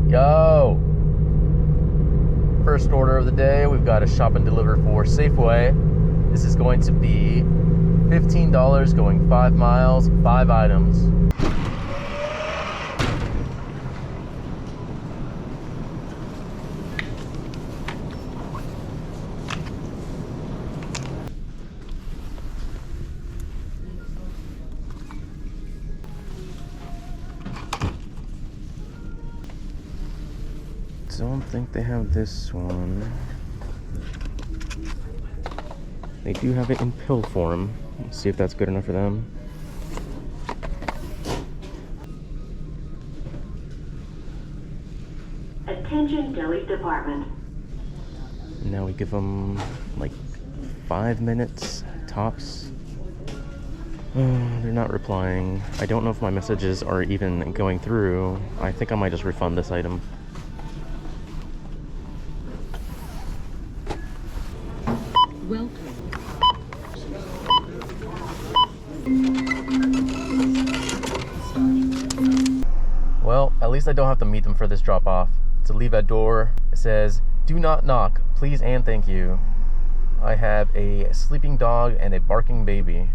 Yo! First order of the day, we've got a shop and deliver for Safeway. This is going to be $15 going 5 miles, 5 items. Don't think they have this one. They do have it in pill form. Let's see if that's good enough for them. Attention deli department. Now we give them like 5 minutes tops. They're not replying. I don't know if my messages are even going through. I think I might just refund this item. Well, at least I don't have to meet them for this drop-off. To leave at door, it says, "Do not knock, please and thank you. I have a sleeping dog and a barking baby."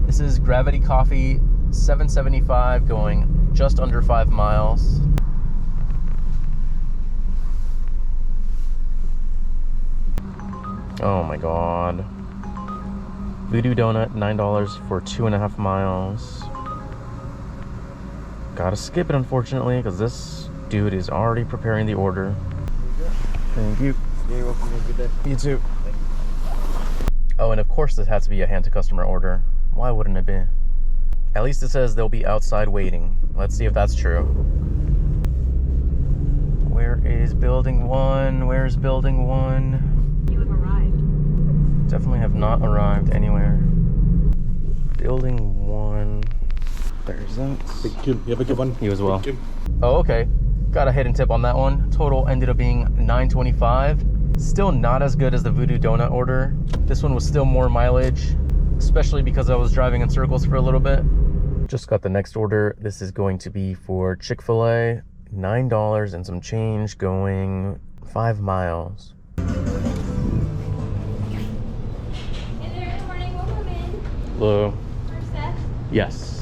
This is Gravity Coffee, $7.75, going just under 5 miles. Oh my god. Voodoo Donut, $9 for 2.5 miles. Gotta skip it, unfortunately, because this dude is already preparing the order. Thank you. You're welcome. Have a good day. You too. Oh, and of course this has to be a hand-to-customer order. Why wouldn't it be? At least it says they'll be outside waiting. Let's see if that's true. Where is building 1? Where's building 1? You have arrived. Definitely have not arrived anywhere. Building 1. There's that. Thank you. You have a good one. You as well. Thank you. Oh, okay. Got a hidden tip on that one. Total ended up being $9.25. Still not as good as the Voodoo Donut order. This one was still more mileage, especially because I was driving in circles for a little bit. Just got the next order. This is going to be for Chick-fil-A. $9 and some change, going 5 miles. Hey there, good morning, welcome in. Hello. First set. Yes.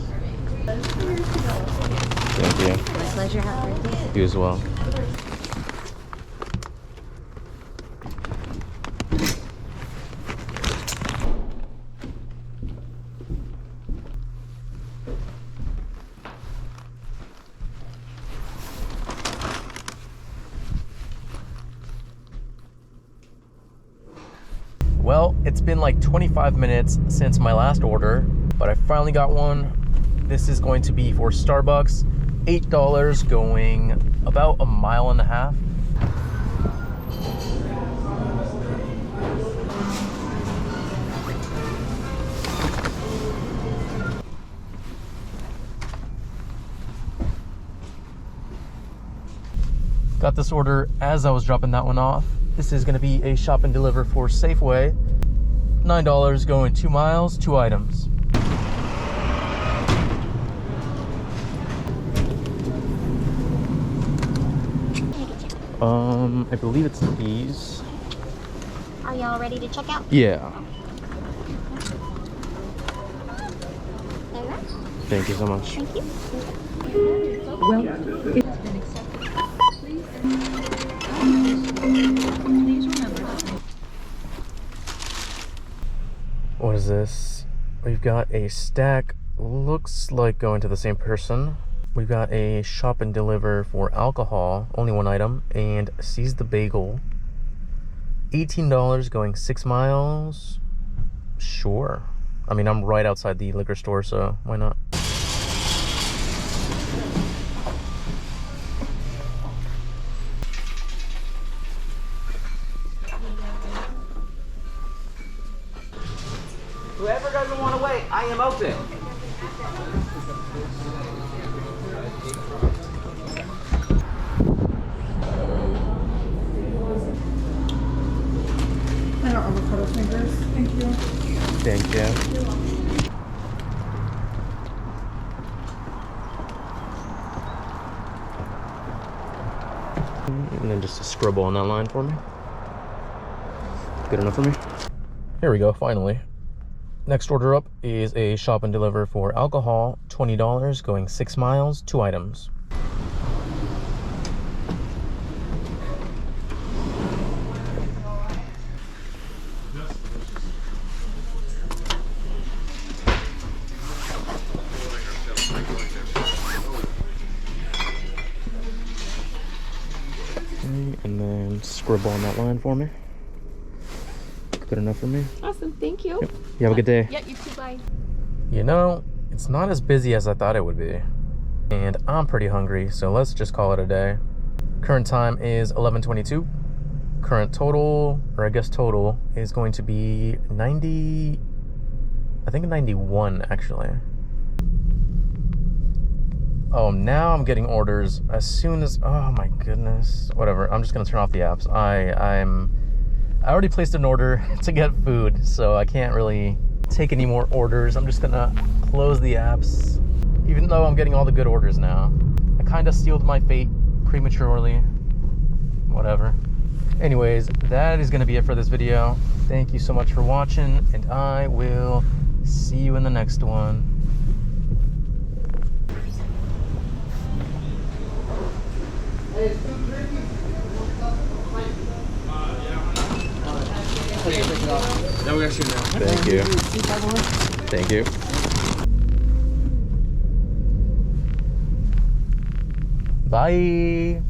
Thank you. My pleasure, have a great day. You as well. Well, it's been like 25 minutes since my last order, but I finally got one. This is going to be for Starbucks, $8, going about 1.5 miles. Got this order as I was dropping that one off. This is going to be a shop and deliver for Safeway. $9, going 2 miles, 2 items. I believe it's these. Are y'all ready to check out? Yeah. There you are. Thank you so much. Thank you. Well, it's been accepted. Please remember. What is this? We've got a stack, looks like going to the same person. We've got a shop and deliver for alcohol, only 1 item, and Seize the Bagel. $18, going 6 miles. Sure. I mean, I'm right outside the liquor store, so why not? Whoever doesn't want to wait, I am open. And our avocado fingers. Thank you. Thank you. And then just a scribble on that line for me. Good enough for me. Here we go, finally. Next order up is a shop and deliver for alcohol, $20, going 6 miles, 2 items. And then scribble on that line for me. Good enough for me. Awesome. Thank you. Yep. You have a good day. Yeah, you too. Bye. You know, it's not as busy as I thought it would be. And I'm pretty hungry, so let's just call it a day. Current time is 11:22. Current total, or I guess total, is going to be 90, I think 91 actually. Oh, now I'm getting orders as soon as, oh my goodness. Whatever, I'm just gonna turn off the apps. I already placed an order to get food, so I can't really take any more orders. I'm just gonna close the apps, even though I'm getting all the good orders now. I kind of sealed my fate prematurely. Whatever. Anyways, that is gonna be it for this video. Thank you so much for watching, and I will see you in the next one. Thank you. Thank you. Bye.